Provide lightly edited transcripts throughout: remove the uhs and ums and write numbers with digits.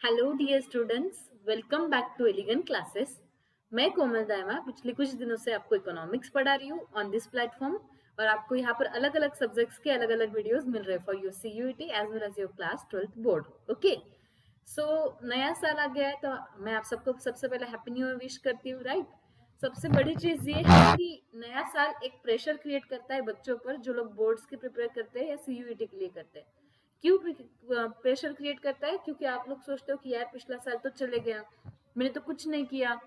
Hello dear students, welcome back to elegant classes. मैं कोमल दायमा पिछले कुछ दिनों से आपको इकोनॉमिक्स पढ़ा रही हूँ ऑन दिस प्लेटफॉर्म। और आपको यहाँ पर अलग अलग सब्जेक्ट्स के अलग अलग वीडियोस मिल रहे हैं for your CUET as well as your class 12th board. Okay, so नया साल आ गया है तो मैं आप सबको सबसे पहले हैप्पी न्यू ईयर विश करती हूँ, राइट। सबसे बड़ी चीज ये है कि नया साल एक प्रेशर क्रिएट करता है बच्चों पर, जो लोग बोर्ड्स के प्रिपेयर करते हैं या सीयूईटी के लिए करते हैं। क्यों प्रेशर क्रिएट करता है? क्योंकि आप लोग सोचते हो कि यार पिछला साल तो चले गया, मैंने तो कुछ नहीं किया,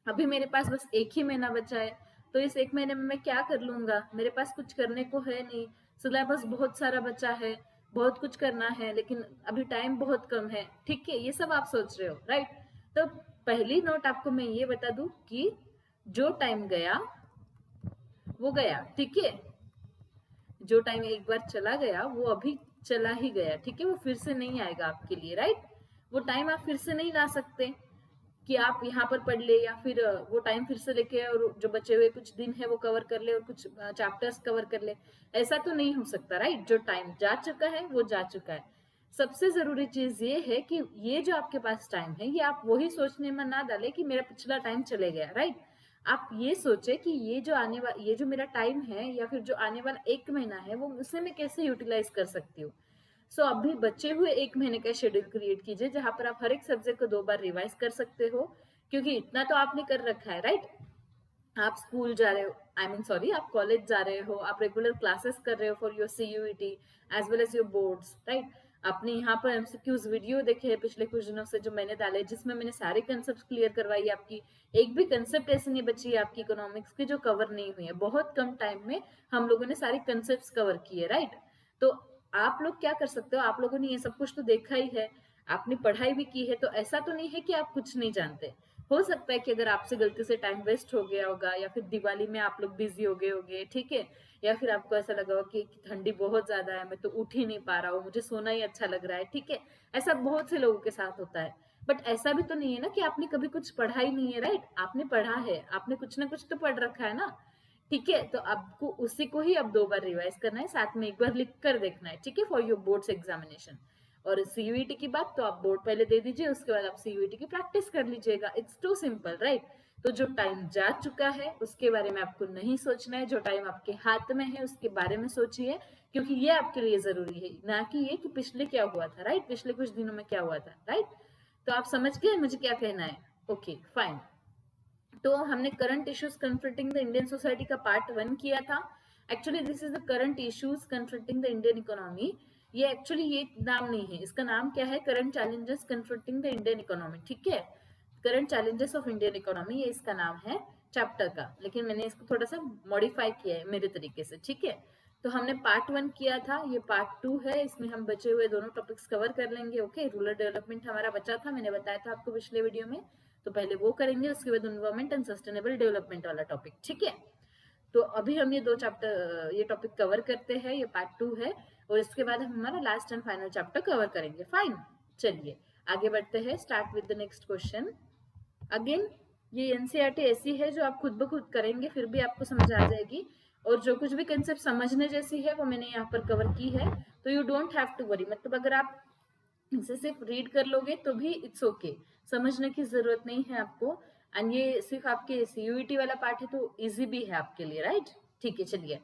अभी मेरे पास बस एक ही महीना बचा है, तो इस एक महीने में मैं क्या कर लूंगा, मेरे पास कुछ करने को है नहीं, सिलेबस बहुत सारा बचा है, बहुत कुछ करना है लेकिन अभी टाइम बहुत कम है। ठीक है, ये सब आप सोच रहे हो, राइट। तो पहली नोट आपको मैं ये बता दूं कि जो टाइम गया वो गया, ठीक है। जो टाइम एक बार चला गया वो अभी चला ही गया, ठीक है, वो फिर से नहीं आएगा आपके लिए, राइट। वो टाइम आप फिर से नहीं ला सकते कि आप यहाँ पर पढ़ ले या फिर वो टाइम फिर से लेके और जो बचे हुए कुछ दिन है वो कवर कर ले और कुछ चैप्टर्स कवर कर ले। ऐसा तो नहीं हो सकता, राइट। जो टाइम जा चुका है वो जा चुका है। सबसे जरूरी चीज ये है कि ये जो आपके पास टाइम है ये आप वही सोचने में ना डाले कि मेरा पिछला टाइम चले गया, राइट। आप ये सोचे कि ये जो मेरा टाइम है या फिर जो आने वाला एक महीना है वो उसे मैं कैसे यूटिलाइज कर सकती हूँ। सो अभी बचे हुए एक महीने का शेड्यूल क्रिएट कीजिए जहां पर आप हर एक सब्जेक्ट को 2 बार रिवाइज कर सकते हो, क्योंकि इतना तो आपने कर रखा है, राइट। आप स्कूल जा रहे हो, आई मीन सॉरी, आप कॉलेज जा रहे हो, आप रेगुलर क्लासेस कर रहे हो for your CUET as well as your boards, right. आपने यहाँ पर एमसीक्यूज वीडियो देखे हैं पिछले कुछ दिनों से जो मैंने डाले, जिसमें मैंने सारे कंसेप्ट क्लियर करवाई आपकी। एक भी कंसेप्ट ऐसे नहीं बची है आपकी इकोनॉमिक्स की जो कवर नहीं हुई है। बहुत कम टाइम में हम लोगों ने सारे कंसेप्ट कवर किए, राइट। तो आप लोग क्या कर सकते हो, आप लोगों ने ये सब कुछ तो देखा ही है, आपने पढ़ाई भी की है, तो ऐसा तो नहीं है कि आप कुछ नहीं जानते। हो सकता है कि अगर आपसे गलती से टाइम वेस्ट हो गया होगा या फिर दिवाली में आप लोग बिजी हो गए होंगे, ठीक है, या फिर आपको ऐसा लगा हो कि ठंडी बहुत ज्यादा है, मैं तो उठ ही नहीं पा रहा हूँ, मुझे सोना ही अच्छा लग रहा है, ठीक है। ऐसा बहुत से लोगों के साथ होता है। बट ऐसा भी तो नहीं है ना कि आपने कभी कुछ पढ़ा ही नहीं है, राइट। आपने पढ़ा है, आपने कुछ ना कुछ तो पढ़ रखा है ना, ठीक है। तो आपको उसी को ही अब 2 बार रिवाइज करना है, साथ में एक बार लिख कर देखना है, ठीक है, फॉर योर बोर्ड्स एग्जामिनेशन। और सीयूईटी की बात तो आप बोर्ड पहले दे दीजिए, उसके बाद आप सीयूईटी की प्रैक्टिस कर लीजिएगा। It's too simple, right. तो जो टाइम जा चुका है उसके बारे में आपको नहीं सोचना है, जो टाइम आपके हाथ में है उसके बारे में सोचिए, क्योंकि ये आपके लिए जरूरी है, ना कि ये कि पिछले क्या हुआ था, राइट, पिछले कुछ दिनों में क्या हुआ था, राइट। तो आप समझ गए मुझे क्या कहना है? Okay, fine. तो हमने current issues confronting the Indian society का पार्ट 1 किया था। Actually this is the current issues confronting the Indian economy. ये एक्चुअली ये नाम नहीं है, इसका नाम क्या है, current challenges confronting the Indian economy, ठीक है। Current challenges of Indian economy, ये इसका नाम है चैप्टर का, लेकिन मैंने इसको थोड़ा सा मॉडिफाई किया है मेरे तरीके से, ठीक है। तो हमने पार्ट 1 किया था, ये पार्ट 2 है, इसमें हम बचे हुए दोनों टॉपिक्स कवर कर लेंगे। ओके, रूरल डेवलपमेंट हमारा बचा था, मैंने बताया था आपको पिछले वीडियो में, तो पहले वो करेंगे, उसके बाद एनवायरमेंट एंड सस्टेनेबल डेवलपमेंट वाला टॉपिक, ठीक है। तो अभी हम ये 2 चैप्टर ये टॉपिक कवर करते हैं, ये पार्ट 2 है, और इसके बाद हम हमारा last and final chapter cover करेंगे। फाइन, चलिए आगे बढ़ते हैं, start with the next question. Again ये एनसीईआरटी ऐसी है जो आप खुद ब खुद करेंगे फिर भी आपको समझ आ जाएगी, और जो कुछ भी कंसेप्ट समझने जैसी है वो मैंने यहाँ पर कवर की है, तो you don't have to worry. मतलब अगर आप इसे सिर्फ रीड कर लोगे तो भी इट्स ओके, समझने की जरूरत नहीं है आपको। एंड ये सिर्फ आपके सीयूईटी वाला पार्ट है तो इजी भी है आपके लिए, राइट। ठीक है, चलिए।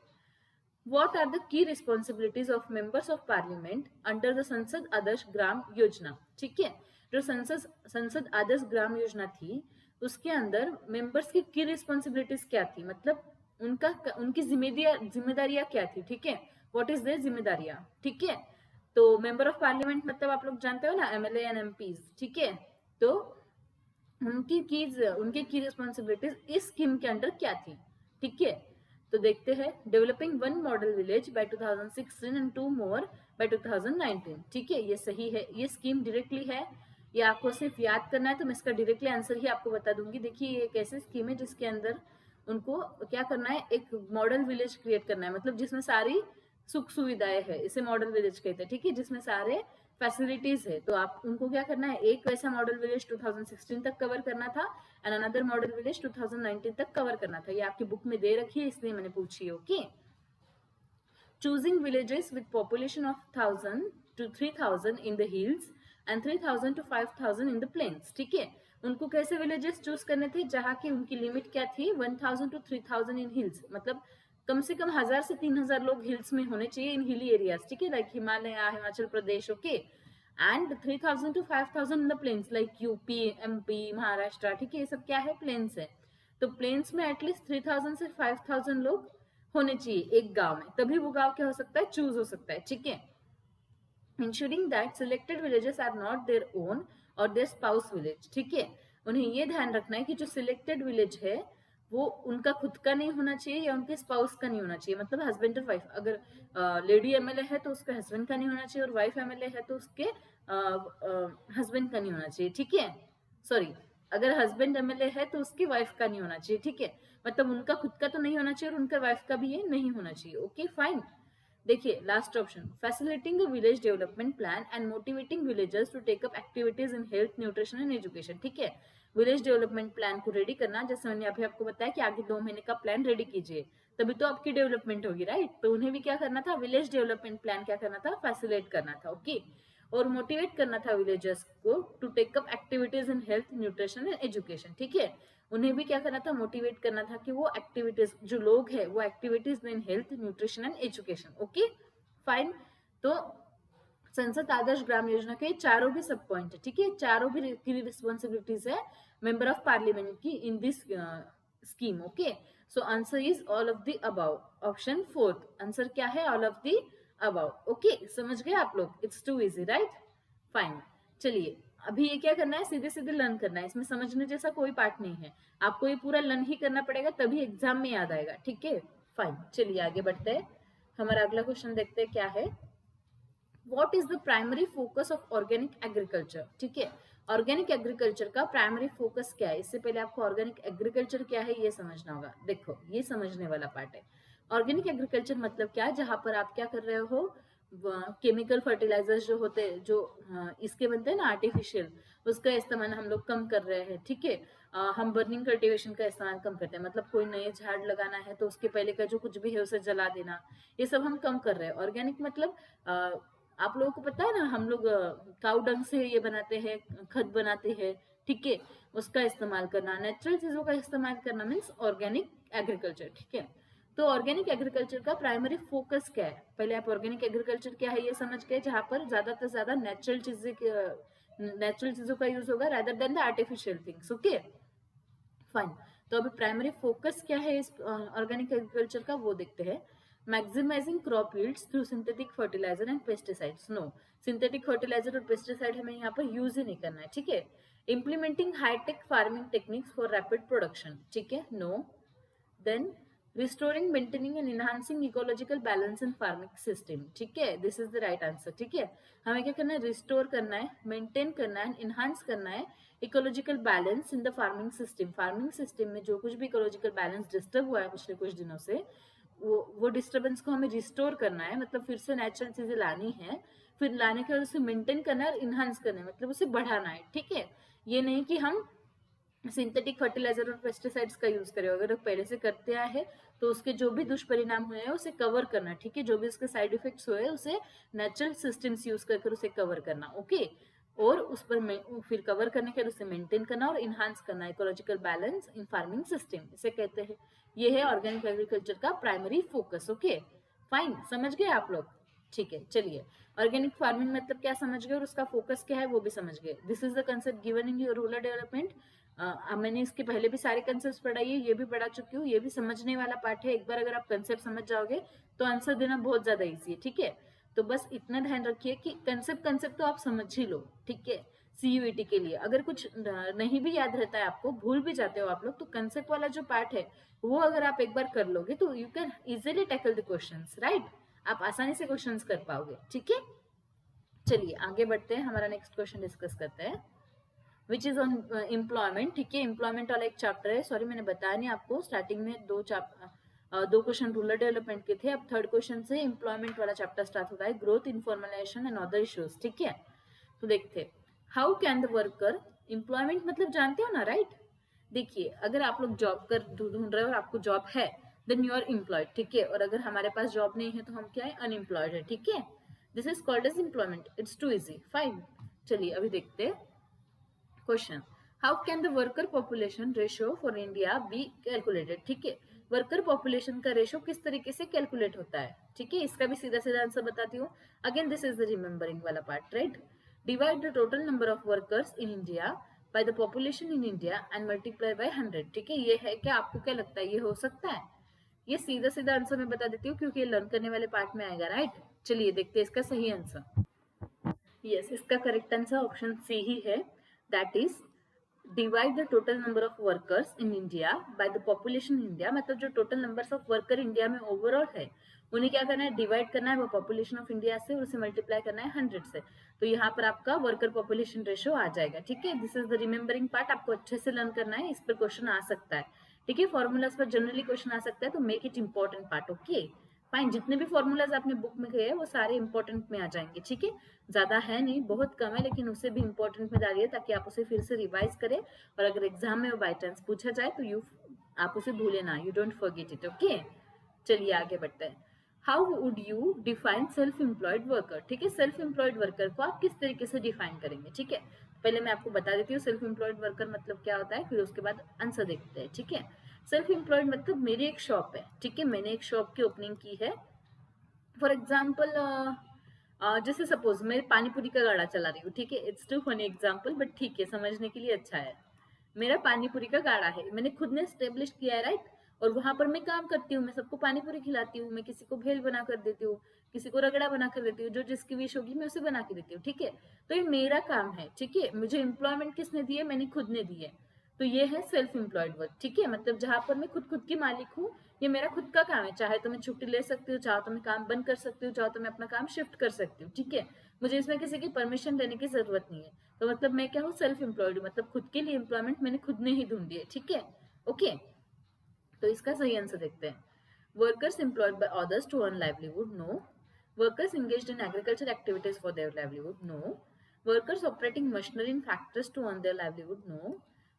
What are the key responsibilities of members of parliament under the Sansad Adarsh Gram Yojana, ठीक है। जो संसद आदर्श ग्राम योजना थी उसके अंदर मेंबर्स की रिस्पॉन्सिबिलिटीज क्या थी, मतलब उनकी जिम्मेदारियां क्या थी, ठीक है। व्हाट इज देयर जिम्मेदारियां, ठीक है। तो मेंबर ऑफ पार्लियामेंट मतलब आप लोग जानते हो ना, एमएलए एंड एमपीज, ठीक है। तो उनकी की रिस्पॉन्सिबिलिटीज इस स्कीम के अंडर क्या थी, ठीक है। तो देखते हैं, developing 1 model village bye 2016 and 2 more by 2019, ठीक है, ये सही है, ये स्कीम डायरेक्टली है, ये आपको सिर्फ याद करना है, तो मैं इसका डायरेक्टली आंसर ही आपको बता दूंगी। देखिए ये एक ऐसी स्कीम है जिसके अंदर उनको क्या करना है, एक मॉडल विलेज क्रिएट करना है, मतलब जिसमें सारी सुख सुविधाएं है, इसे मॉडल विलेज कहते हैं, ठीक है, जिसमें सारे फैसिलिटीज है। तो आप उनको क्या करना है, एक वैसा मॉडल विलेज 2016 तक कवर करना था एंड अनदर मॉडल विलेज 2019 तक कवर करना था। ये आपकी बुक में दे रखी है इसलिए मैंने पूछी है, okay. Choosing villages with population of 1000 to 3000 in the hills and 3000 to 5000 in the plains. ठीक है, उनको कैसे विलेजेस चूज करने थे जहाँ की उनकी लिमिट क्या थी, 1000 to 3000 इन हिल्स, मतलब कम से कम 1000 से 3000 लोग हिल्स में होने चाहिए इन हिली एरियाज। ठीक है, like Himalaya, Himachal Pradesh, okay, and 3000 to 5000 in the plains like UP, MP, Maharashtra. ठीक है, ये सब क्या है, प्लेन्स है। तो प्लेन्स में एटलीस्ट 3000 से 5000 लोग होने चाहिए एक गांव में, तभी वो गांव क्या हो सकता है, चूज हो सकता है। ठीक है, ensuring that selected villages are not their own और देयर स्पाउस विलेज। ठीक है, उन्हें ये ध्यान रखना है कि जो सिलेक्टेड विलेज है वो उनका खुद का नहीं होना चाहिए या उनके स्पाउस का नहीं होना चाहिए, मतलब हस्बैंड और वाइफ। अगर लेडी एमएलए है तो उसके हस्बैंड का नहीं होना चाहिए, और वाइफ एमएलए है तो उसके हस्बैंड का नहीं होना चाहिए। ठीक है, सॉरी, अगर हस्बैंड एमएलए है तो उसकी वाइफ का नहीं होना चाहिए। ठीक है, मतलब उनका खुद का तो नहीं होना चाहिए और उनका वाइफ का भी ये नहीं होना चाहिए। Okay fine. देखिए last option, facilitating a village development plan and motivating villagers to take up activities in health, nutrition and education. ठीक है, विलेज डेवलपमेंट प्लान को रेडी करना, जैसे मैंने अभी आपको बताया कि आगे 2 महीने का प्लान रेडी कीजिए, तभी तो आपकी डेवलपमेंट होगी, राइट। तो उन्हें भी क्या करना था, विलेज डेवलपमेंट प्लान क्या करना था, फैसिलिटेट करना था। ओके, और मोटिवेट करना था विलेजर्स को to take up activities in health, nutrition and education. ठीक है, उन्हें भी क्या करना था, मोटिवेट करना था कि वो एक्टिविटीज, जो लोग हैं वो activities in health, nutrition and education. Okay fine. तो संसद आदर्श ग्राम योजना के चारों भी सब पॉइंट है। ठीक है, चारों भी की रिस्पॉन्सिबिलिटीज है मेंबर ऑफ पार्लियामेंट की in this scheme. Okay, so answer is all of the above, option 4 answer क्या है, all of the above. Okay, समझ गए आप लोग, it's too easy, right, fine. चलिए अभी ये क्या करना है, सीधे सीधे लर्न करना है, इसमें समझने जैसा कोई पार्ट नहीं है, आपको ये पूरा लर्न ही करना पड़ेगा तभी एग्जाम में याद आएगा। ठीक है, फाइन। चलिए आगे बढ़ते हैं, हमारा अगला क्वेश्चन देखते हैं क्या है। What is the primary focus of organic agriculture. ठीक है, ऑर्गेनिक एग्रीकल्चर का प्राइमरी फोकस क्या है, इससे पहले आपको ऑर्गेनिक एग्रीकल्चर क्या है ये समझना होगा। देखो ये समझने वाला पार्ट है। ऑर्गेनिक एग्रीकल्चर मतलब क्या है, जहां पर आप क्या कर रहे हो, केमिकल फर्टिलाइजर्स जो होते हैं, जो इसके बनते हैं ना आर्टिफिशियल, उसका इस्तेमाल हम लोग कम कर रहे हैं। ठीक है, हम बर्निंग कल्टीवेशन का इस्तेमाल कम करते हैं, मतलब कोई नए झाड़ लगाना है तो उसके पहले का जो कुछ भी है उसे जला देना, ये सब हम कम कर रहे हैं। ऑर्गेनिक मतलब आप लोगों को पता है ना, हम लोग काउ डंग से ये बनाते हैं, खत बनाते हैं। ठीक है, उसका इस्तेमाल करना, नेचुरल चीजों का इस्तेमाल करना मीन्स ऑर्गेनिक एग्रीकल्चर। ठीक है, तो ऑर्गेनिक एग्रीकल्चर का प्राइमरी फोकस क्या है, पहले आप ऑर्गेनिक एग्रीकल्चर क्या है ये समझ गए, जहां पर ज्यादा से ज्यादा नेचुरल चीजों का यूज होगा rather than the artificial things. Okay fine. तो अभी प्राइमरी फोकस क्या है इस ऑर्गेनिक एग्रीकल्चर का, वो देखते हैं। Maximising crop yields through synthetic fertiliser and pesticides. No, synthetic fertiliser और पेस्टिसाइड हमें यहाँ पर यूज ही नहीं करना है। ठीक है, implementing hi-tech farming techniques for rapid production. ठीक है, no. Then restoring, maintaining and enhancing ecological balance in farming system. ठीक है, this is the right answer. ठीक है, हमें क्या करना है, रिस्टोर करना है, मेंटेन करना है, इनहांस करना है ecological balance in the farming system. Farming system में जो कुछ भी इकोलॉजिकल बैलेंस डिस्टर्ब हुआ है पिछले कुछ दिनों से, वो डिस्टर्बेंस को हमें रिस्टोर करना है, मतलब फिर से नेचुरल चीजें लानी है, फिर लाने के बाद उसे मेंटेन करना है और इनहांस करना है, मतलब उसे बढ़ाना है। ठीक है, ये नहीं कि हम सिंथेटिक फर्टिलाइजर और पेस्टिसाइड्स का यूज करें, अगर पहले से करते आए हैं तो उसके जो भी दुष्परिणाम हुए हैं उसे कवर करना। ठीक है, जो भी उसके साइड इफेक्ट्स हुए उसे नेचुरल सिस्टम्स यूज कर उसे कवर करना। ओके, और उस पर फिर कवर करने के बाद उसे मेंटेन करना और इनहांस करना, ecological balance in farming system इसे कहते हैं। ये है ऑर्गेनिक एग्रीकल्चर का प्राइमरी फोकस। ओके फाइन, समझ गए आप लोग। ठीक है, चलिए ऑर्गेनिक फार्मिंग मतलब क्या समझ गए और उसका फोकस क्या है वो भी समझ गए। This is the concept given in your rural development. मैंने इसके पहले भी सारे कंसेप्ट पढ़ाई है, ये भी पढ़ा चुकी हूँ, ये भी समझने वाला पार्ट है। एक बार अगर आप कंसेप्ट समझ जाओगे तो आंसर देना बहुत ज्यादा इजी है। ठीक है, तो बस इतना ध्यान रखिए कि कंसेप्ट तो आप समझ ही लो। ठीक है, सीयूईटी के लिए अगर कुछ नहीं भी याद रहता है, आपको भूल भी जाते हो आप लोग, तो कंसेप्ट वाला जो पार्ट है वो अगर आप एक बार कर लोगे तो you can easily tackle the questions, right, आप आसानी से क्वेश्चंस कर पाओगे। ठीक है, चलिए आगे बढ़ते हैं, हमारा नेक्स्ट क्वेश्चन डिस्कस करते हैं, विच इज ऑन एम्प्लॉयमेंट। ठीक है, एम्प्लॉयमेंट वाला एक चैप्टर है, सॉरी मैंने बताया नहीं आपको, स्टार्टिंग में दो क्वेश्चन रूरल डेवलपमेंट के थे, अब थर्ड क्वेश्चन से एम्प्लॉयमेंट वाला चैप्टर स्टार्ट होता है, ग्रोथ, इन्फॉर्मेलाइजेशन एंड अदर इश्यूज। ठीक है, तो देखते how can the worker, employment मतलब जानते हो ना, राइट। देखिए अगर आप लोग जॉब कर ढूंढ रहे हो और आपको जॉब है देन यू आर एम्प्लॉयड। ठीक है, और अगर हमारे पास जॉब नहीं है तो हम क्या है, अनएम्प्लॉयड है। ठीक है, this is called as employment, it's too easy, fine. चलिए अभी देखते हैं question. How can the worker population ratio for India be calculated. ठीक है, वर्कर पॉपुलेशन का रेशियो किस तरीके से कैलकुलेट होता है। ठीक है, इसका भी सीधा सीधा आंसर बताती हूँ। Again this is the remembering वाला part, right. Divide the total number of workers in India by the population in India and multiply by 100। ठीक है, ये है क्या, आपको क्या लगता है ये हो सकता है? ये सीधा सीधा आंसर मैं बता देती हूँ क्योंकि ये लर्न करने वाले पार्ट में आएगा, राइट। चलिए देखते हैं इसका सही आंसर। यस, इसका करेक्ट आंसर ऑप्शन सी ही है, that is divide the total number of workers in India by the population in India. मतलब जो total numbers of worker India में ओवरऑल है उन्हें क्या करना है, डिवाइड करना है वो पॉपुलेशन ऑफ इंडिया से और उसे मल्टीप्लाई करना है 100 से। तो यहाँ पर आपका वर्कर पॉपुलेशन रेशियो आ जाएगा। ठीक है, this is the remembering part, आपको अच्छे से लर्न करना है, इस पर क्वेश्चन आ सकता है। ठीक है, फॉर्मूलाज पर जनरली क्वेश्चन आ सकता है, तो make it important part. Okay fine, जितने भी फॉर्मूलाज आपने बुक में गए वो सारे इंपॉर्टेंट में आ जाएंगे। ठीक है, ज्यादा है नहीं, बहुत कम है, लेकिन उसे भी इंपॉर्टेंट में डालिए ताकि आप उसे फिर से रिवाइज करें और अगर एग्जाम में बाय चांस पूछा जाए तो आप उसे भूले ना, you don't forget it. Okay चलिए आगे बढ़ते हैं। How would you define self employed worker. ठीक है, सेल्फ एम्प्लॉयड वर्कर को आप किस तरीके से डिफाइन करेंगे। ठीक है, पहले मैं आपको बता देती हूँ सेल्फ एम्प्लॉयड वर्कर मतलब क्या होता है, फिर उसके बाद आंसर देखते हैं। ठीक है, सेल्फ एम्प्लॉयड मतलब मेरी एक शॉप है। ठीक है, मैंने एक शॉप की ओपनिंग की है। फॉर एग्जाम्पल जैसे सपोज मैं पानी पूरी का गाड़ा चला रही हूँ। ठीक है, it's to funny example but ठीक है, समझने के लिए अच्छा है। मेरा पानी पूरी का गाड़ा है, मैंने खुद ने स्टेब्लिश किया है, राइट। और वहां पर मैं काम करती हूँ, मैं सबको पानी पूरी खिलाती हूँ, मैं किसी को भेल बना कर देती हूँ, किसी को रगड़ा बना कर देती हूँ, जो जिसकी विश होगी मैं उसे बना के देती हूँ। ठीक है, तो ये मेरा काम है। ठीक है, मुझे एम्प्लॉयमेंट किसने दी है, मैंने खुद ने दी है। तो ये है सेल्फ एम्प्लॉयड वर्क। ठीक है, मतलब जहां पर मैं खुद की मालिक हूँ, ये मेरा खुद का काम है। चाहे तो मैं छुट्टी ले सकती हूँ, चाहे तो मैं काम बंद कर सकती हूँ, चाहे तो मैं अपना काम शिफ्ट कर सकती हूँ। ठीक है, मुझे इसमें किसी की परमिशन लेने की जरूरत नहीं है। तो मतलब मैं क्या हूँ, सेल्फ एम्प्लॉयड हूँ, मतलब खुद के लिए एम्प्लॉयमेंट मैंने खुद ने ही ढूंढी है। ठीक है, ओके तो इसका सही आंसर देखते हैं। Workers employed by others to earn livelihood, no. Workers engaged in agriculture activities for their livelihood, no. Workers operating machinery in factories to earn their livelihood, no.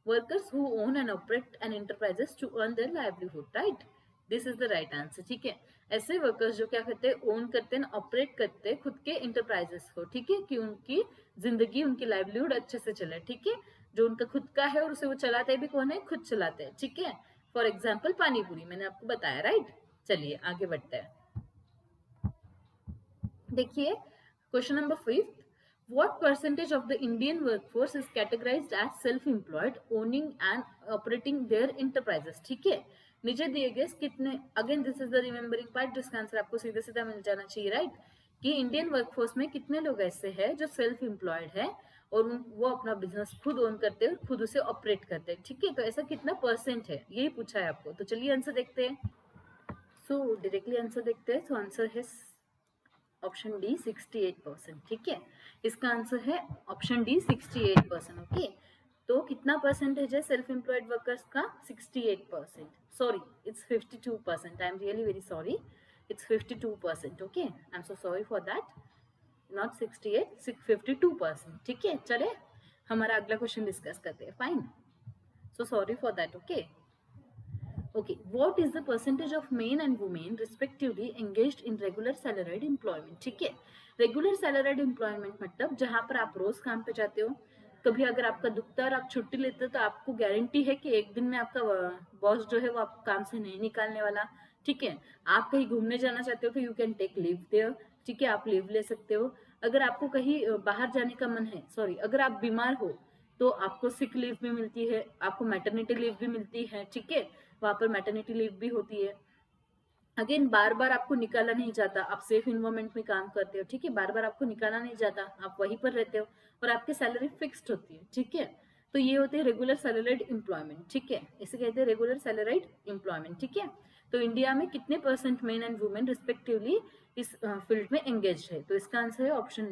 Workers who own and operate an enterprises to earn their livelihood, right. This is the right answer. ठीक है, ऐसे workers जो क्या करते हैं, own करते हैं, operate करते हैं खुद के इंटरप्राइजेस को। ठीक है, कि उनकी जिंदगी, उनकी लाइवलीहुड अच्छे से चले। ठीक है, जो उनका खुद का है और उसे वो चलाते भी कौन है, खुद चलाते हैं। ठीक है, फॉर एग्जाम्पल पानी पूरी मैंने आपको बताया, राइट। चलिए आगे बढ़ते हैं। देखिए question number 5, what percentage of the Indian workforce is categorized as self-employed owning and operating their enterprises। ठीक है, नीचे दिए गए कितने, again this is the remembering part जिसका आंसर आपको सीधा सीधा मिल जाना चाहिए, राइट। कि इंडियन वर्कफोर्स में कितने लोग ऐसे हैं जो सेल्फ एम्प्लॉयड है और वो अपना बिजनेस खुद ओन करते हैं, खुद उसे ऑपरेट करते हैं। ठीक है, तो ऐसा कितना परसेंट है यही पूछा है आपको। तो चलिए आंसर देखते हैं। सो डायरेक्टली आंसर देखते हैं। सो आंसर है ऑप्शन डी 68%। ठीक है, इसका आंसर है ऑप्शन डी 68%। ओके, तो कितना परसेंटेज है सेल्फ एम्प्लॉयड वर्कर्स का, 68%। Sorry it's 52%, I am really very sorry, it's 52%। Okay, I am so sorry for that, not 68, 52%। ठीक है, चले हमारा अगला क्वेश्चन डिस्कस करते हैं। Fine, so sorry for that. Okay Okay, what is the percentage of men and women respectively engaged in regular salaried employment? ठीक है, regular salaried employment मतलब जहां पर आप रोज काम पे जाते हो, कभी अगर आपका दुखता है और आप छुट्टी लेते हो तो आपको गारंटी है कि एक दिन में आपका बॉस जो है वो आपको काम से नहीं निकालने वाला। ठीक है, आप कहीं घूमने जाना चाहते हो तो you can take leave there. ठीक है, आप लीव ले सकते हो। अगर आपको कहीं बाहर जाने का मन है, सॉरी अगर आप बीमार हो तो आपको सिक लीव भी मिलती है, आपको मैटरनिटी लीव भी मिलती है। ठीक है, वहां पर मैटरनिटी लीव भी होती है। अगेन बार बार आपको निकाला नहीं जाता, आप सेफ इन्वायरमेंट में काम करते हो। ठीक है, बार बार आपको निकाला नहीं जाता, आप वहीं पर रहते हो और आपकी सैलरी फिक्स्ड होती है। ठीक है, तो ये होते हैं रेगुलर सैलरीड एम्प्लॉयमेंट। ठीक है, इसे कहते हैं रेगुलर सैलरीड एम्प्लॉयमेंट। ठीक है, तो इंडिया में कितने percent men and women respectively इस फील्ड में एंगेज है, तो इसका आंसर है option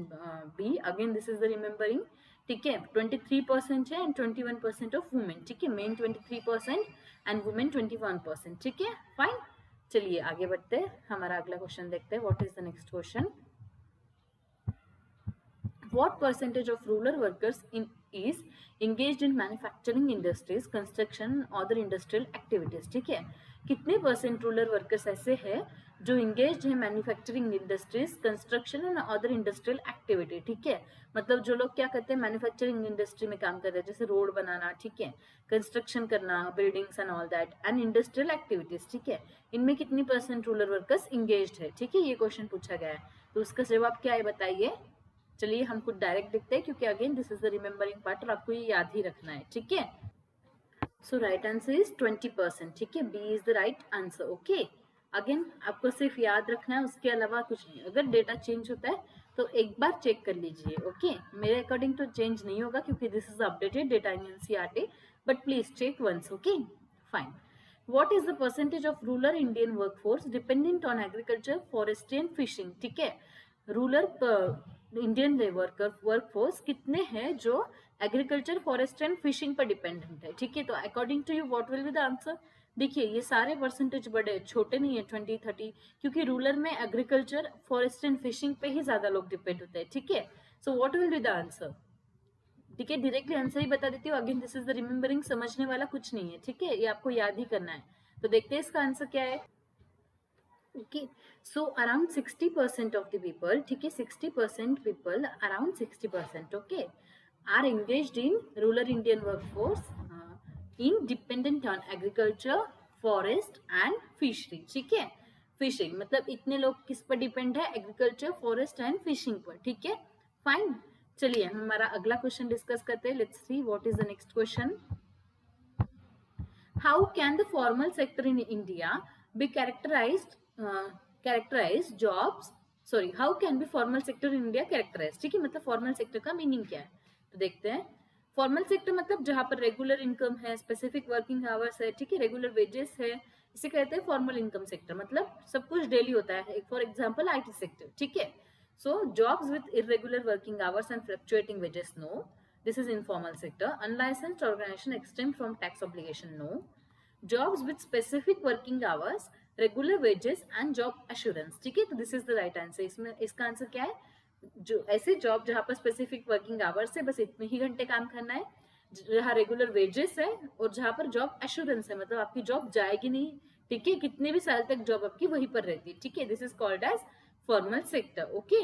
B. Again this is the remembering. ठीक है, 23% है एंड 21% ऑफ वुमेन। ठीक है, मेन 23% एंड वुमेन 21%। ठीक है, फाइन। चलिए आगे बढ़ते हैं, हमारा अगला क्वेश्चन देखते हैं। What is the next question, what percentage of rural workers is engaged in manufacturing industries, construction and other industrial activities। ठीक है, कितने परसेंट रूरल वर्कर्स ऐसे हैं जो इंगेज है manufacturing industries, construction and other industrial activity, ठीक है। मतलब जो लोग क्या करते हैं, मैन्युफैक्चरिंग इंडस्ट्री में काम करते हैं, जैसे रोड बनाना, ठीक है, कंस्ट्रक्शन करना, buildings and all that, and industrial activities, ठीक है, इनमें कितनी परसेंट रूरल वर्कर्स इंगेज्ड है, ठीक है, ये क्वेश्चन पूछा गया है। तो उसका जवाब क्या है बताइए। चलिए हम कुछ डायरेक्ट देखते हैं, क्योंकि again this is the remembering part और आपको ये याद ही रखना है, ठीक है। सो राइट आंसर इज 20%, ठीक है, B is the right answer. Okay, again आपको सिर्फ याद रखना है, उसके अलावा कुछ नहीं। अगर डेटा चेंज होता है तो एक बार चेक कर लीजिए। ओके, मेरे अकॉर्डिंग तो चेंज नहीं होगा क्योंकि this is updated data in NCERT, but please check once. Okay, fine. What is the percentage of rural Indian workforce dependent on agriculture, forestry and fishing? ठीक है, रूरल इंडियन वर्कफोर्स कितने हैं जो agriculture, forest and fishing पर dependent है, ठीक है। तो according to you what will be the answer. देखिए ये सारे परसेंटेज बड़े छोटे नहीं है, 20-30, क्योंकि रूरल में एग्रीकल्चर, फॉरेस्ट एंड फिशिंग पे ही ज्यादा लोग डिपेंड होते हैं, ठीक है। So what will be the answer, ठीक है, डायरेक्टली आंसर ही बता देती हूँ। Again this is the remembering, समझने वाला कुछ नहीं है, ठीक है, ये आपको याद ही करना है। तो देखते हैं इसका आंसर क्या है। Okay, so around 60% of the people, ठीक है, 60% people, around 60%, okay, are engaged in rural Indian workforce in dependent on agriculture, forest and fishery, ठीक है। फिशिंग मतलब इतने लोग किस पर डिपेंड है, एग्रीकल्चर, फॉरेस्ट एंड फिशिंग पर, ठीक है, फाइन। चलिए हमारा अगला क्वेश्चन डिस्कस करते हैं। Let's see what is the next question. How can the formal sector in India be characterised jobs, sorry, how can be formal sector in India characterise, ठीक है, मतलब फॉर्मल सेक्टर का meaning क्या है। तो देखते हैं। फॉर्मल सेक्टर मतलब जहां पर रेगुलर इनकम है, स्पेसिफिक वर्किंग आवर्स है, ठीक है, रेगुलर वेजेस है, इसे कहते हैं फॉर्मल इनकम सेक्टर। मतलब सब कुछ डेली होता है, फॉर एग्जाम्पल आईटी सेक्टर, ठीक है। So jobs with irregular working hours and fluctuating wages, no. This is informal sector. Unlicensed organization exempt from tax obligation, no. Jobs with specific working hours, regular wages and job assurance, ठीक है। तो this is the right answer। इसमें इसका answer क्या है, जो ऐसे job जहाँ पर स्पेसिफिक वर्किंग आवर्स है, बस इतने ही घंटे काम करना है, जहाँ रेगुलर वेजेस है और जहाँ पर जॉब एश्योरेंस है, मतलब आपकी जॉब जाएगी नहीं, ठीक है, कितने भी साल तक जॉब आपकी वहीं पर रहती है, ठीक है। This is called as formal sector. Okay,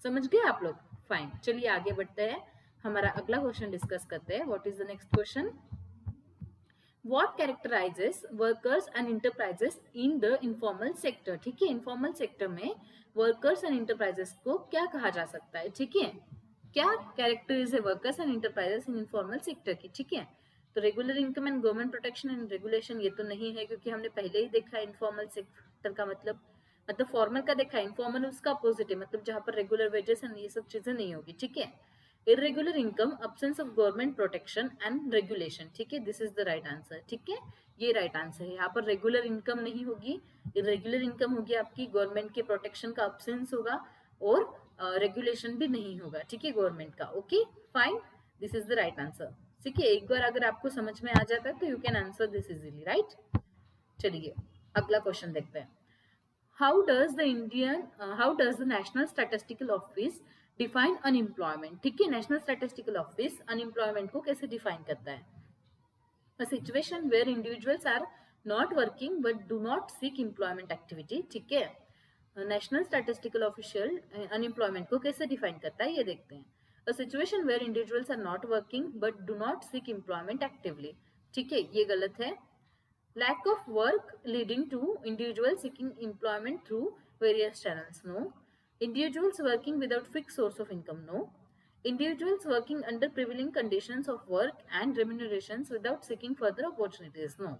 समझ गए आप लोग, फाइन। चलिए आगे बढ़ते हैं, हमारा अगला क्वेश्चन डिस्कस करते हैं। What is the next question. What characterizes workers and enterprises in the informal sector, ठीक है, इनफॉर्मल सेक्टर में वर्कर्स एंड इंटरप्राइजेस को क्या कहा जा सकता है, ठीक है, क्या कैरेक्टरीज है workers and enterprises in informal sector की, ठीक है। तो regular income and government protection and regulation, ये तो नहीं है क्योंकि हमने पहले ही देखा है इनफॉर्मल सेक्टर का मतलब फॉर्मल का देखा है, इनफॉर्मल उसका अपोजिट है, मतलब जहां पर रेगुलर वेजेस एंड ये सब चीजें नहीं होगी, ठीक है। Irregular income, absence of government protection and regulation, ठीक है, this is the right answer, ठीक है, ये राइट आंसर है। यहाँ पर रेगुलर इनकम नहीं होगी, इरेगुलर इनकम होगी आपकी, गवर्नमेंट के प्रोटेक्शन का अब्सेंस होगा और रेगुलेशन भी नहीं होगा, ठीक है, गवर्नमेंट का। Okay, fine, this is the right answer, ठीक है। एक बार अगर आपको समझ में आ जाता है तो you can answer this easily, right. चलिए अगला क्वेश्चन देखते हैं। How does the national statistical office define unemployment, ठीक है, नेशनल स्टैटिस्टिकल ऑफिस अनएम्प्लॉयमेंट को कैसे डिफाइन करता है। A situation where individuals are not working but do not seek employment activity, ठीक है। नेशनल स्टैटिस्टिकल ऑफिशियल अनएम्प्लॉयमेंट को कैसे डिफाइन करता है ये देखते हैं। A situation where individuals are not working but do not seek employment actively, ठीक है, ये गलत है। Lack of work leading to individuals seeking employment through various channels, no. Individuals working without fixed source of income, no. Individuals working under prevailing conditions of work and remunerations without seeking further opportunities, no.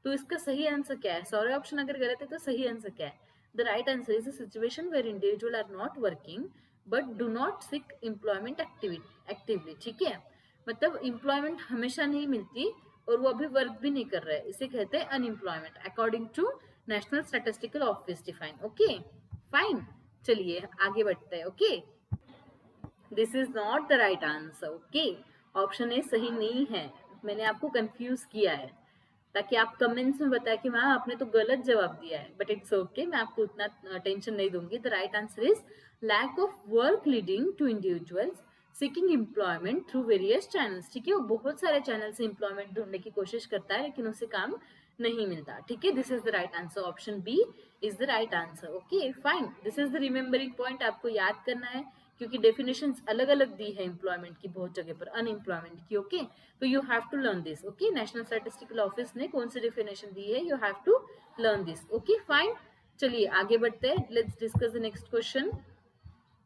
तो इसका सही answer क्या है, सारे option अगर गलत है तो सही आंसर क्या है। The right answer is a situation where individual are not working but do not seek employment actively, ठीक है, मतलब एम्प्लॉयमेंट हमेशा नहीं मिलती और वो अभी वर्क भी नहीं कर रहा है, इसे कहते हैं unemployment according to national statistical office define. Okay, fine, चलिए आगे बढ़ते हैं। Okay, this is not the right answer, okay, option A सही नहीं है, मैंने आपको कंफ्यूज किया है ताकि आप कमेंट्स में बताएं कि हाँ आपने तो गलत जवाब दिया है, बट इट्स ओके, मैं आपको उतना टेंशन नहीं दूंगी। The right answer is lack of work leading to individuals seeking employment through various channels, ठीक है, वो बहुत सारे चैनल से एम्प्लॉयमेंट ढूंढने की कोशिश करता है लेकिन उसे काम नहीं मिलता, ठीक है। This is the right answer, option B is the right answer. Okay fine, this is the remembering point, आपको याद करना है क्योंकि डेफिनेशंस अलग अलग दी है एम्प्लॉयमेंट की बहुत जगह पर, अनएम्प्लॉयमेंट की। ओके तो you have to learn this. Okay national statistical office ने कौन सी डेफिनेशन दी है, you have to learn this. Okay fine, चलिए आगे बढ़ते हैं। Let's discuss the next question.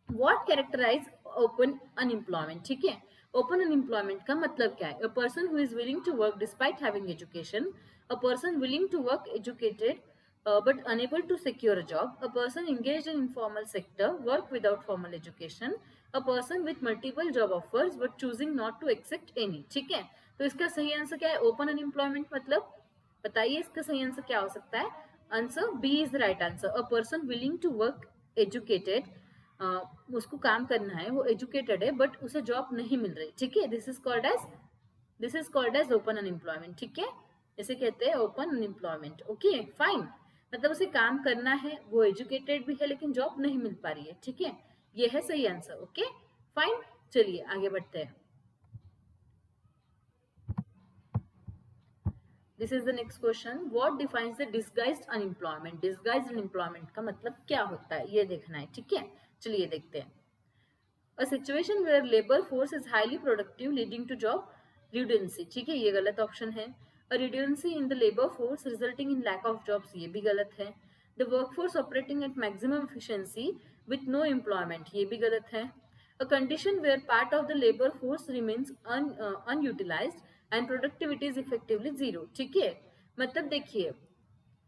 What characterise open unemployment, ठीक है। ओपन अनएम्प्लॉयमेंट का मतलब क्या है? A person who is willing to work despite having education, a person willing to work educated but unable to secure a job, a person engaged in informal sector, work without formal education, a person with multiple job offers but choosing not to accept any, ठीक है। तो इसका सही answer क्या है? Open unemployment मतलब बताइए इसका सही आंसर क्या हो सकता है? Answer B is the right answer, a person willing to work educated, उसको काम करना है, वो एजुकेटेड है बट उसे जॉब नहीं मिल रही, ठीक है। This is called as open unemployment, ठीक है। इसे कहते हैं ओपन अनएम्प्लॉयमेंट। ओके फाइन, मतलब उसे काम करना है, वो एजुकेटेड भी है लेकिन जॉब नहीं मिल पा रही है, ठीक है। ये है सही आंसर। ओके फाइन, चलिए आगे बढ़ते हैं। This is the next question. What defines the disguised unemployment? Disguised unemployment का मतलब क्या होता है ये देखना है, ठीक है। चलिए देखते हैं। A situation where labor force is highly productive leading to job redundancy, ठीक है, ये गलत ऑप्शन है। A redundancy in the labor force resulting in lack of jobs, ये भी गलत है। The workforce operating at maximum efficiency with no employment, ये भी गलत है। A condition where part of the labor force remains unutilized and productivity is effectively zero, ठीक है। मतलब देखिए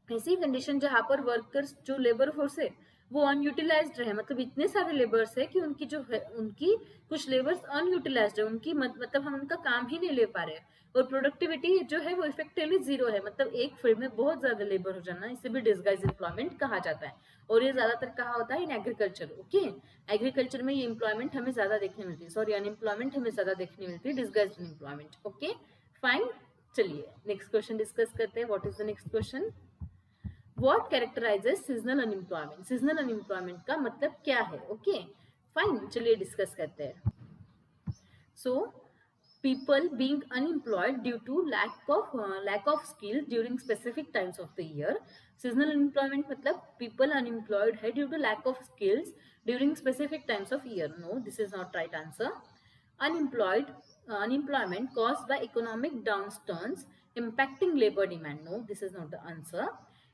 ऐसी कंडीशन जहां पर वर्कर्स जो लेबर फोर्स है वो अनयूटिलाइज्ड रहे, मतलब इतने सारे लेबर्स है कि उनकी जो है उनकी कुछ लेबर्स अनयूटिलाइज्ड है, उनकी मतलब हम उनका काम ही नहीं ले पा रहे, और प्रोडक्टिविटी जो है वो इफेक्टिवली जीरो है, मतलब एक फील्ड में बहुत ज्यादा लेबर हो जाना, इसे भी डिसगाइज एम्प्लॉयमेंट कहा जाता है। और ये ज्यादातर कहा होता है इन एग्रीकल्चर। ओके एग्रीकल्चर में ये एम्प्लॉयमेंट हमें ज्यादा देखने मिलती है, सॉरी अनएम्प्लॉयमेंट हमें ज्यादा देखने मिलती है, डिसगाइज एम्प्लॉयमेंट। ओके फाइन, चलिए नेक्स्ट क्वेश्चन डिस्कस करते हैं। What is the next question? What characterizes seasonal unemployment? Seasonal unemployment का मतलब क्या है? ओके फाइन, चलिए डिस्कस करते हैं। So people being unemployed due to lack of skill during specific times of the year. Seasonal unemployment मतलब people unemployed है due to lack of skills during specific times of year. No, this is not right answer. Unemployment caused by economic downturns impacting labor demand. No, this is not the answer.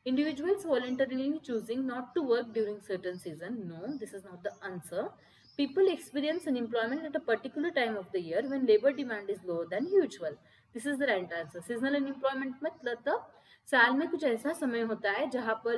Individuals voluntarily choosing not to work during certain season. No, this is not the answer. People experience unemployment at a particular time of the year when labor demand is lower than usual. This is the right answer. Seasonal unemployment मतलब साल में कुछ ऐसा समय होता है जहां पर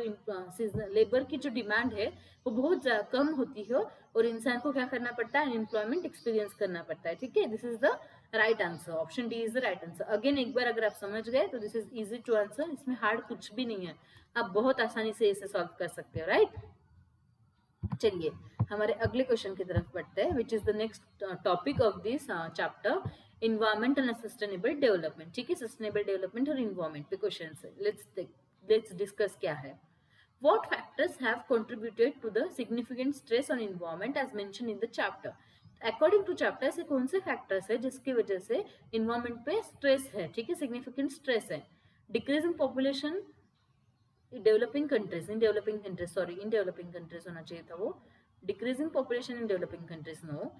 लेबर की जो डिमांड है वो बहुत कम होती है और इंसान को क्या करना पड़ता है? अनएम्प्लॉयमेंट एक्सपीरियंस करना पड़ता है, ठीक है। This is the right answer, option D is the right answer. Again एक बार अगर आप समझ गए तो this is easy to answer, इसमें हार्ड कुछ भी नहीं है, आप बहुत आसानी से इसे सॉल्व कर सकते हो, राइट। चलिए हमारे अगले क्वेश्चन की तरफ बढ़ते हैं, which is the next topic of this chapter, environment and sustainable development, ठीक है। सस्टेनेबल डेवलपमेंट और इन्वायरमेंट पे क्वेश्चन है, लेट्स डिस्कस क्या है। What factors have contributed to the significant stress on environment as mentioned in the chapter? According to chapter ऐसे कौन से फैक्टर्स है जिसकी वजह से इन्वायरमेंट पे स्ट्रेस है, ठीक है, सिग्निफिकेंट स्ट्रेस है। Decreasing population developing countries, in developing countries, sorry in developing countries होना चाहिए था वो, decreasing population in developing countries, no.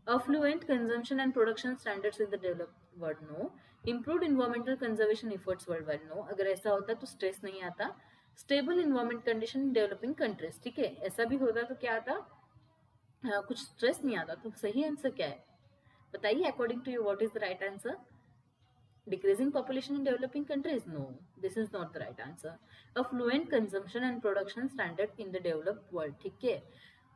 affluent consumption and production standards in the developed world, no. improved environmental conservation efforts worldwide, no. अगर ऐसा होता तो stress नहीं आता। Stable environment condition in developing countries, ठीक है, ऐसा भी होता तो क्या आता? कुछ स्ट्रेस नहीं आता। तो सही आंसर क्या है बताइए, according to you what is the right answer? Decreasing population in developing countries? No, this is not the right answer. Affluent consumption and production standard in the developed world, ठीक है।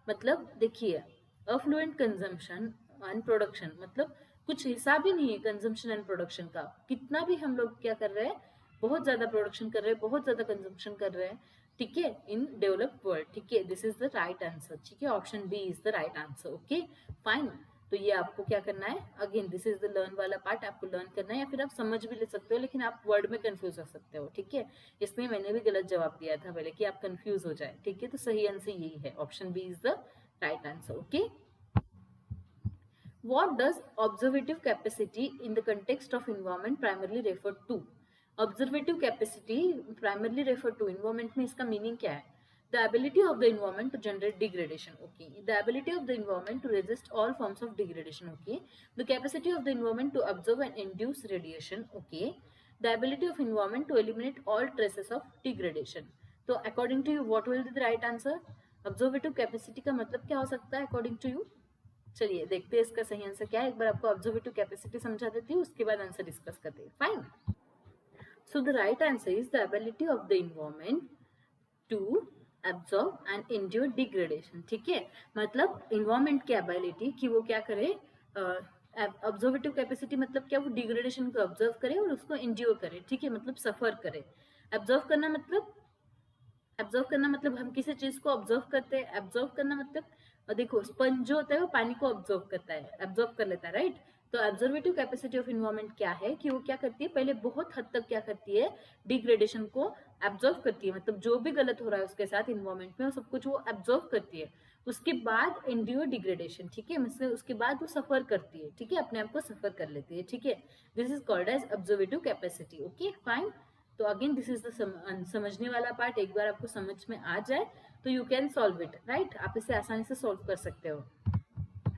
मतलब देखिए affluent consumption and production मतलब कुछ हिसाब ही नहीं है consumption and production का, कितना भी हम लोग क्या कर रहे हैं, बहुत ज्यादा प्रोडक्शन कर रहे हैं, बहुत ज्यादा कंजम्पशन कर रहे हैं, ठीक है, इन डेवलप्ड वर्ल्ड, ठीक है। This is the right answer, ठीक है, option B is the right answer. Okay fine, तो ये आपको क्या करना है, again this is the learn वाला पार्ट आपको लर्न करना है, या फिर आप समझ भी ले सकते हो लेकिन आप वर्ड में कंफ्यूज हो सकते हो, ठीक है। इसमें मैंने भी गलत जवाब दिया था पहले कि आप कंफ्यूज हो जाए, ठीक है। तो सही आंसर यही है, option B is the right answer. Okay What does observative capacity in the context of environment primarily refer to? Absorptive capacity primarily refer to environment में इसका मीनिंग क्या है? The ability of the environment to generate degradation. Okay. The ability of the environment to resist all forms of degradation. Okay. The capacity of the environment to absorb and induce radiation. Okay. The ability of environment to eliminate all traces of degradation. So according to you, what will be the right answer? Observative capacity का मतलब क्या हो सकता है according to you? चलिए देखते हैं इसका सही आंसर क्या है. एक बार आपको ऑब्जर्वेटिव कैपेसिटी समझा देती हूँ, उसके बाद आंसर डिस्कस करते हैं. Fine. So the right answer is the ability of the environment to absorb and endure degradation. ठीक है, मतलब environment की ability कि वो क्या करे, ऑब्जर्वेटिव कैपेसिटी मतलब क्या, वो डिग्रेडेशन को ऑब्जर्व करे और उसको एंड्योर करे. ठीक है, मतलब सफर करे. ऑब्जर्व करना मतलब हम किसी चीज को ऑब्जर्व करते हैं. ऑब्जर्व करना मतलब देखो, स्पंज जो होता है वो पानी को ऑब्जर्व करता है, ऑब्जर्व कर लेता है, राइट. तो ऑब्जर्वेटिव कैपेसिटी ऑफ इन्वायरमेंट क्या है कि वो क्या करती है, पहले बहुत हद तक क्या करती है, डिग्रेडेशन को ऑब्जर्व करती है. मतलब जो भी गलत हो रहा है उसके साथ इन्वायरमेंट में, वो सब कुछ वो ऑब्जर्व करती है. उसके बाद एंड्योर डिग्रेडेशन. ठीक है, मतलब उसके बाद वो सफर करती है. ठीक है, अपने आप को सफर कर लेती है. ठीक है, this is called as absorptive capacity. Okay fine. तो अगेन दिस इज द समझने वाला पार्ट. एक बार आपको समझ में आ जाए तो you can solve it, right. आप इसे आसानी से सॉल्व कर सकते हो.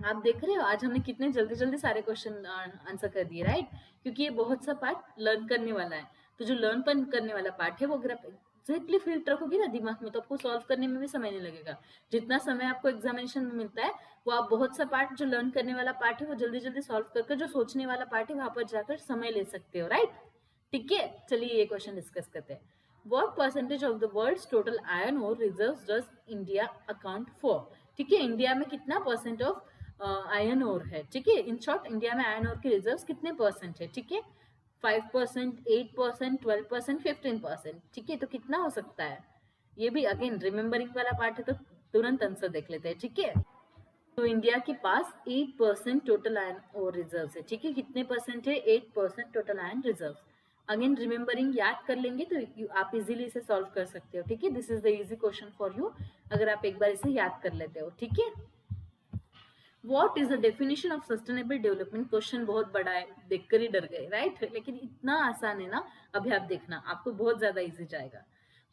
आप देख रहे हो आज हमने कितने जल्दी जल्दी सारे क्वेश्चन आंसर कर दिए, राइट. क्योंकि ये बहुत सा पार्ट लर्न करने वाला है. तो जो लर्न करने वाला पार्ट है वो अगर आप एग्जैक्टली फिट रखोगे ना दिमाग में, तो आपको सॉल्व करने में भी समय नहीं लगेगा. जितना समय आपको एग्जामिनेशन में मिलता है वो आप बहुत सा पार्ट जो लर्न करने वाला पार्ट है वो जल्दी जल्दी सॉल्व करके जो सोचने वाला पार्ट है वहां पर जाकर समय ले सकते हो, राइट. ठीक है, चलिए ये क्वेश्चन डिस्कस करते हैं. What percentage of the world's total iron ore reserves does India account for? ठीक है, इंडिया में कितना परसेंट ऑफ आयरन ओर है. ठीक है, इन शॉर्ट इंडिया में आयरन ओर के रिजर्व्स कितने परसेंट है. ठीक है, 5%, 8%, 12%, 15%. ठीक है, तो कितना हो सकता है, ये भी अगेन रिमेम्बरिंग वाला पार्ट है तो तुरंत आंसर देख लेते हैं. ठीक है, तो इंडिया के पास 8% टोटल आयरन ओर रिजर्व है. ठीक है, कितने परसेंट है, 8% total iron reserve. Again remembering याद कर लेंगे तो आप इजीली इसे सॉल्व कर सकते हो. ठीक है, this is the easy question for you अगर आप एक बार इसे याद कर लेते हो. ठीक है, what is the definition of sustainable development. Question बहुत बड़ा है, देखकर ही डर गए, राइट. लेकिन इतना आसान है ना, अभी आप देखना आपको बहुत ज्यादा इजी जाएगा.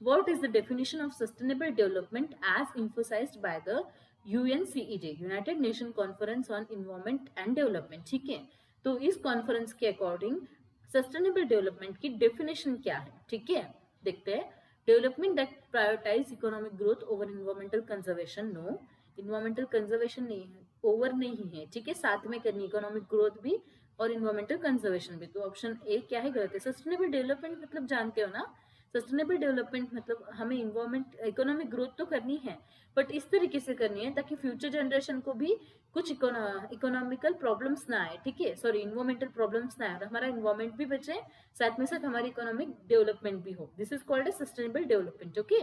What is the definition of sustainable development as emphasised by the UNCED, United Nation conference on environment and development. ठीक है, तो इस कॉन्फ्रेंस के अकॉर्डिंग सस्टेनेबल डेवलपमेंट की डेफिनेशन क्या है. ठीक है, देखते हैं. Development that prioritise economic growth over environmental conservation. No, environmental conservation नहीं है, ओवर नहीं है. ठीक है, साथ में करनी इकोनॉमिक ग्रोथ भी और इन्वायरमेंटल कंजर्वेशन भी. तो ऑप्शन ए क्या है, गलत है. सस्टेनेबल डेवलपमेंट मतलब जानते हो ना, सस्टेनेबल डेवलपमेंट मतलब हमें इन्वायरमेंट इकोनॉमिक ग्रोथ तो करनी है बट इस तरीके से करनी है ताकि फ्यूचर जनरेशन को भी कुछ इकोनॉमिकल प्रॉब्लम्स ना आए. ठीक है, सॉरी, इन्वायरमेंटल प्रॉब्लम्स ना आए और हमारा इन्वायरमेंट भी बचे, साथ में साथ हमारी इकोनॉमिक डेवलपमेंट भी हो. This is called a sustainable development. Okay,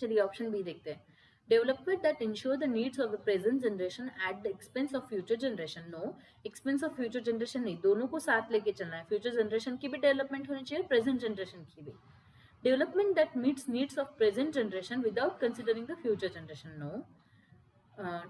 चलिए ऑप्शन बी देखते हैं. Development that ensure the needs of the present generation at the expense of future generation. No, expense of future generation नहीं, दोनों को साथ लेके चलना है. फ्यूचर जनरेशन की भी डेवलपमेंट होनी चाहिए, प्रेजेंट जनरेशन की भी. Development that meets needs of present generation without considering the future generation. No.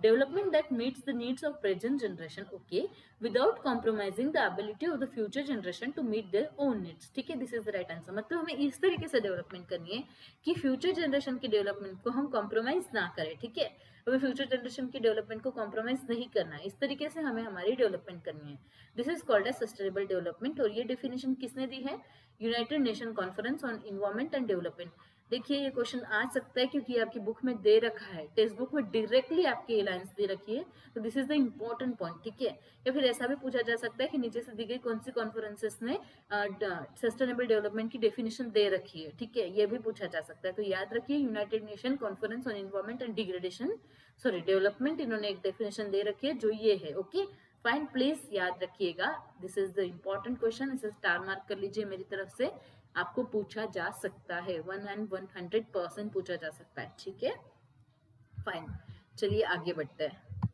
Development that meets the needs of present generation, okay, without compromising the ability of the future generation to meet their own needs. ठीक है, this is the right answer. मतलब हमें इस तरीके से development करनी है कि फ्यूचर जनरेशन की डेवलपमेंट को हम कॉम्प्रोमाइज ना करें. ठीक है, हमें फ्यूचर जनरेशन की डेवलपमेंट को कॉम्प्रोमाइज नहीं करना है. इस तरीके से हमें हमारी डेवलपमेंट करनी है. This is called as sustainable development. और ये डेफिनेशन किसने दी है, United Nation conference on environment and development. देखिए ये क्वेश्चन आ सकता है क्योंकि आपकी बुक में दे रखा है, टेक्स्ट बुक में डायरेक्टली आपकी लाइंस दे रखी है. तो this is the important point. ठीक है, या फिर ऐसा भी पूछा जा सकता है कि नीचे से दी गई कौन सी कॉन्फ्रेंसेस ने सस्टेनेबल डेवलपमेंट की डेफिनेशन दे रखी है. ठीक है, ये भी पूछा जा सकता है. तो याद रखिए, United Nation conference on environment and degradation, sorry development, इन्होंने एक डेफिनेशन दे रखी है जो ये है. ओके फाइन, प्लीज याद रखिएगा. This is the important question. इसे स्टार मार्क कर लीजिए मेरी तरफ से. आपको पूछा जा सकता है, 100% पूछा जा सकता है. ठीक है, फाइन, चलिए आगे बढ़ते हैं.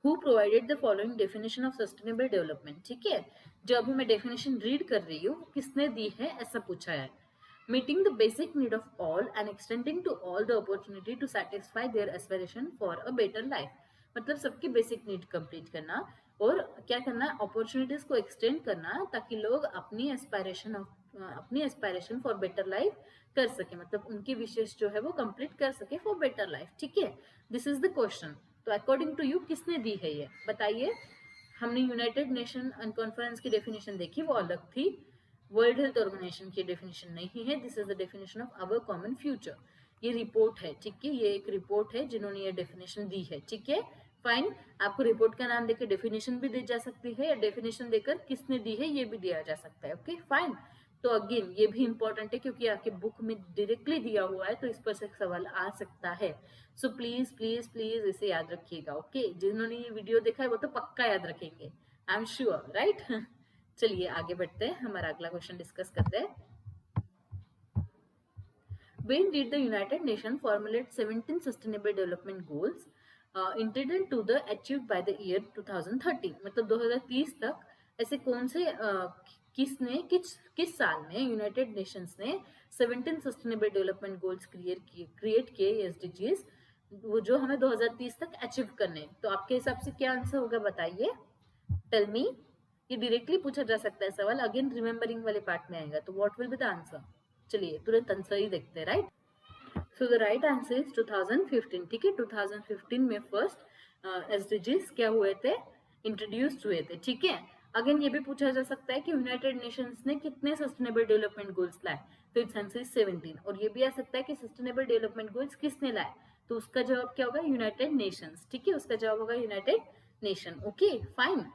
Who provided the following definition of sustainable development? ठीक है, जो अभी मैं डेफिनेशन रीड कर रही हूँ किसने दी है, ऐसा पूछा है. Meeting the basic need of all and extending to all the opportunity to satisfy their aspiration for a better life. मतलब सबकी बेसिक नीड कंप्लीट करना, और क्या करना, अपॉर्चुनिटीज को एक्सटेंड करना ताकि लोग अपनी एस्पायरेशन फॉर बेटर लाइफ कर सके, मतलब उनकी विशेष जो है वो कंप्लीट कर सके फॉर बेटर लाइफ। ठीक है, दिस इज द क्वेश्चन। तो अकॉर्डिंग टू यू किसने दी है ये बताइए। हमने यूनाइटेड नेशन कॉन्फ्रेंस की डेफिनेशन देखी, वो अलग थी। वर्ल्ड हेल्थ ऑर्गेनाइजेशन की डेफिनेशन नहीं है। This is the definition of our common future. ये रिपोर्ट है, ठीक है, ये एक रिपोर्ट है जिन्होंने ये डेफिनेशन दी है। ठीक है, फाइन। आपको रिपोर्ट का नाम देकर डेफिनेशन भी दी जा सकती है, या डेफिनेशन देकर किसने दी है ये भी दिया जा सकता है। Okay fine. तो अगेन ये भी इंपॉर्टेंट है क्योंकि आपके बुक में डायरेक्टली दिया हुआ है, तो इस पर से सवाल आ सकता है। सो प्लीज प्लीज प्लीज इसे याद रखिएगा। ओके, जिन्होंने ये वीडियो देखा है वो तो पक्का याद रखेंगे, आई एम श्योर, राइट। चलिए आगे बढ़ते हैं, हमारा अगला क्वेश्चन डिस्कस करते हैं। When did the United Nations formulate 17 Sustainable Development Goals intended to the achieved by the year 2030? मतलब 2030 तक ऐसे कौन से किस साल में यूनाइटेड नेशंस ने 17 सस्टेनेबल डेवलपमेंट गोल्स क्रिएट किए एसडीजीज, वो जो हमें 2030 तक अचीव करने। तो आपके हिसाब से क्या आंसर होगा बताइए, टेल मी। ये डायरेक्टली पूछा जा सकता है सवाल, अगेन रिमेम्बरिंग वाले पार्ट में आएगा। तो what will be the answer? चलिए तुरंत आंसर ही देखते हैं, right. So the right answer is 2015। ठीक है, 2015 में फर्स्ट एसडीजीज क्या हुए थे, इंट्रोड्यूस हुए थे। ठीक है, अगेन ये भी पूछा जा सकता है कि यूनाइटेड नेशंस ने कितने सस्टेनेबल डेवलपमेंट गोल्स लाए, तो इट्स आंसर इज 17। और ये भी आ सकता है कि सस्टेनेबल डेवलपमेंट गोल्स किसने लाए, तो उसका जवाब क्या होगा, यूनाइटेड नेशंस। ठीक है, उसका जवाब होगा यूनाइटेड नेशन। Okay fine.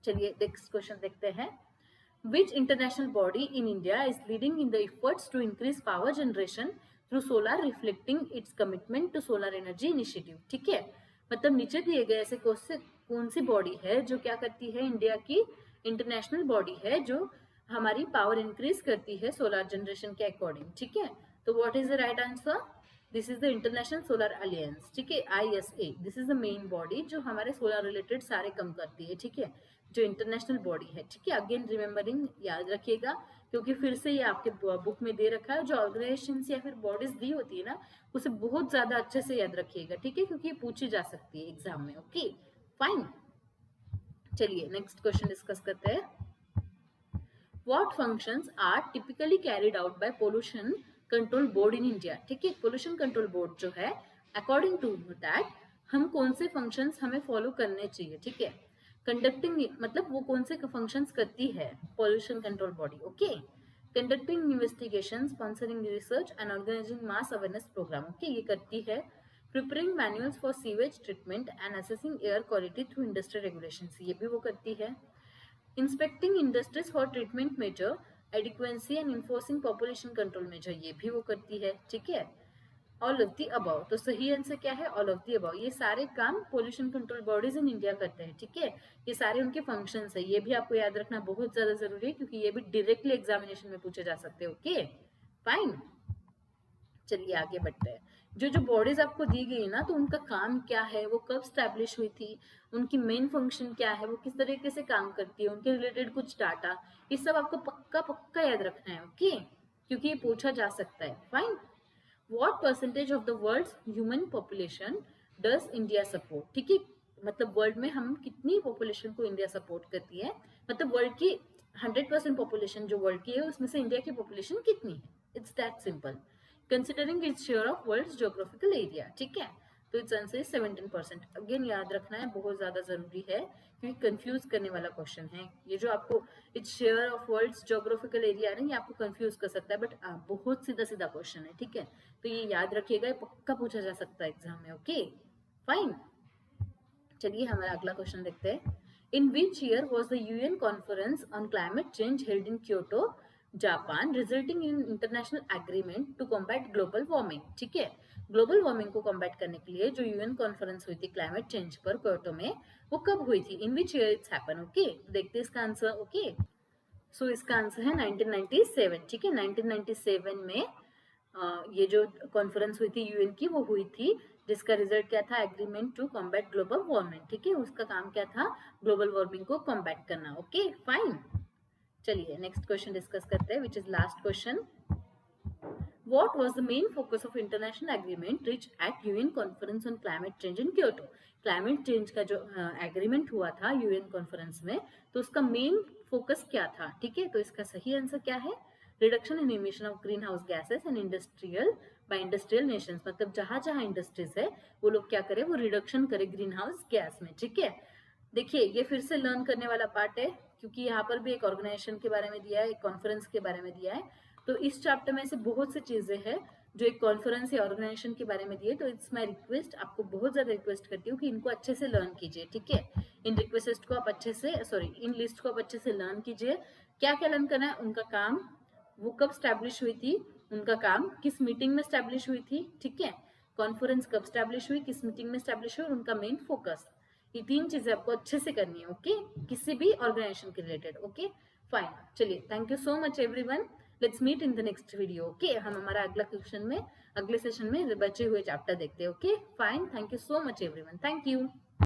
चलिए नेक्स्ट क्वेश्चन देखते हैं। Which international body in India is leading in the efforts to increase power generation through solar, reflecting its commitment to solar energy initiative? ठीक है, मतलब नीचे दिए गए ऐसे कौन सी बॉडी है जो क्या करती है, इंडिया की इंटरनेशनल बॉडी है जो हमारी पावर इंक्रीज करती है सोलर जनरेशन के अकॉर्डिंग। ठीक है, तो what is the right answer? This is the international solar alliance. ठीक है, ISA, this is the main body जो हमारे सोलर रिलेटेड सारे कम करती है। ठीक है, जो इंटरनेशनल बॉडी है। ठीक है, अगेन रिमेम्बरिंग याद रखिएगा क्योंकि फिर से ये आपके बुक में दे रखा है। जो ऑर्गेनाइजेशन या फिर बॉडीज दी होती है ना, उसे बहुत ज्यादा अच्छे से याद रखिएगा। ठीक है, क्योंकि ये पूछी जा सकती है एग्जाम में। Okay fine. चलिए नेक्स्ट क्वेश्चन डिस्कस करते हैं। What functions are typically carried out by pollution control board in India? ठीक है, पोल्यूशन कंट्रोल बोर्ड जो है, अकॉर्डिंग टू दैट हम कौन से फंक्शंस हमें फॉलो करने चाहिए। ठीक है, कंडक्टिंग मतलब वो कौन से फंक्शंस करती है pollution control body. Okay, conducting investigation, sponsoring research and organising mass awareness programme. Okay, ये करती है। Preparing manuals for sewage treatment and assessing air quality through industrial regulations, ये भी वो करती है। Inspecting industries for treatment measure adequacy and enforcing population control measure, ये भी वो करती है। ठीक है, ऑल ऑफ दी अबाउ, तो सही आंसर क्या है, ऑल ऑफ दी अबाउ। ये सारे काम pollution control bodies in India करते हैं। ठीक है, ये सारे उनके फंक्शंस है, ये भी आपको याद रखना बहुत ज्यादा जरूरी है क्योंकि ये भी डायरेक्टली एग्जामिनेशन में पूछे जा सकते हैं। Okay fine. चलिए आगे बढ़ते हैं। जो जो बॉडीज आपको दी गई ना, तो उनका काम क्या है, वो कब स्टैब्लिश हुई थी, उनकी मेन फंक्शन क्या है, वो किस तरीके से काम करती है, उनके रिलेटेड कुछ डाटा, ये सब आपको पक्का पक्का याद रखना है। ओके, क्योंकि ये पूछा जा सकता है। Fine. What percentage of the world's human population does India support? ठीक है, मतलब वर्ल्ड में हम कितनी पॉपुलेशन को इंडिया सपोर्ट करती है, मतलब वर्ल्ड की 100% पॉपुलेशन जो वर्ल्ड की है उसमें से इंडिया की पॉपुलेशन कितनी है। It's that simple, considering its share of world's geographical area. ठीक है, तो इट्स आंसर इज 17%। अगेन याद रखना है, बहुत ज्यादा जरूरी है क्योंकि कंफ्यूज करने वाला क्वेश्चन है ये। जो आपको its share of world's geographical area है ना, ये आपको कंफ्यूज कर सकता है, बट बहुत सीधा सीधा क्वेश्चन है। ठीक है, तो ये याद रखिएगा, ये पक्का पूछा जा सकता है एग्जाम में। Okay fine. चलिए हमारा अगला क्वेश्चन देखते हैं। In which year was the UN conference on climate change held in Kyoto Japan, resulting in international agreement to combat global warming? ठीक है, ग्लोबल वार्मिंग को कॉम्बैट करने के लिए जो UN कॉन्फ्रेंस हुई थी क्लाइमेट चेंज पर क्योटो में, वो कब हुई थी, in which year it's happen? Okay, देखते हैं इसका आंसर। ओके, सो इसका आंसर है 1997। ठीक है, 1997 में ये जो कॉन्फ्रेंस हुई थी UN की, वो हुई थी, जिसका रिजल्ट क्या था, agreement to combat global warming. ठीक है, उसका काम क्या था, ग्लोबल वार्मिंग को कॉम्बैट करना। Okay fine. चलिए नेक्स्ट क्वेश्चन डिस्कस करते हैं, which is last question. what was the main focus of international agreement reached at UN conference on climate change in Kyoto? Climate change का जो agreement हुआ था UN conference में, तो उसका मेन फोकस क्या था? ठीक है, तो इसका सही आंसर क्या है? Reduction in emission of green house gases and industrial by industrial nations, मतलब जहां जहां इंडस्ट्रीज है वो लोग क्या करें, वो रिडक्शन करें ग्रीन हाउस गैस में। ठीक है, देखिए ये फिर से लर्न करने वाला पार्ट है, क्योंकि यहाँ पर भी एक ऑर्गेनाइजेशन के बारे में दिया है, एक कॉन्फ्रेंस के बारे में दिया है। तो इस चैप्टर में से बहुत सी चीजें हैं जो एक कॉन्फ्रेंस या ऑर्गेनाइजेशन के बारे में दिए। तो इट्स माय रिक्वेस्ट, आपको बहुत ज्यादा रिक्वेस्ट करती हूँ कि इनको अच्छे से लर्न कीजिए। ठीक है, इन रिक्वेस्ट को आप अच्छे से इन लिस्ट को आप अच्छे से लर्न कीजिए। क्या क्या लर्न करना है? उनका काम, वो कब स्टैब्लिश हुई थी, उनका काम किस मीटिंग में स्टैब्लिश हुई थी, ठीक है, कॉन्फ्रेंस कब स्टैब्लिश हुई, किस मीटिंग में स्टैब्लिश हुई, उनका मेन फोकस, ये 3 चीजें आपको अच्छे से करनी है। ओके, किसी भी ऑर्गेनाइजेशन के रिलेटेड। ओके फाइन, चलिए thank you so much everyone, let's meet in the next video. Okay, हम हमारा अगले सेशन में बचे हुए चैप्टर देखते हैं। Okay fine, thank you so much everyone, thank you.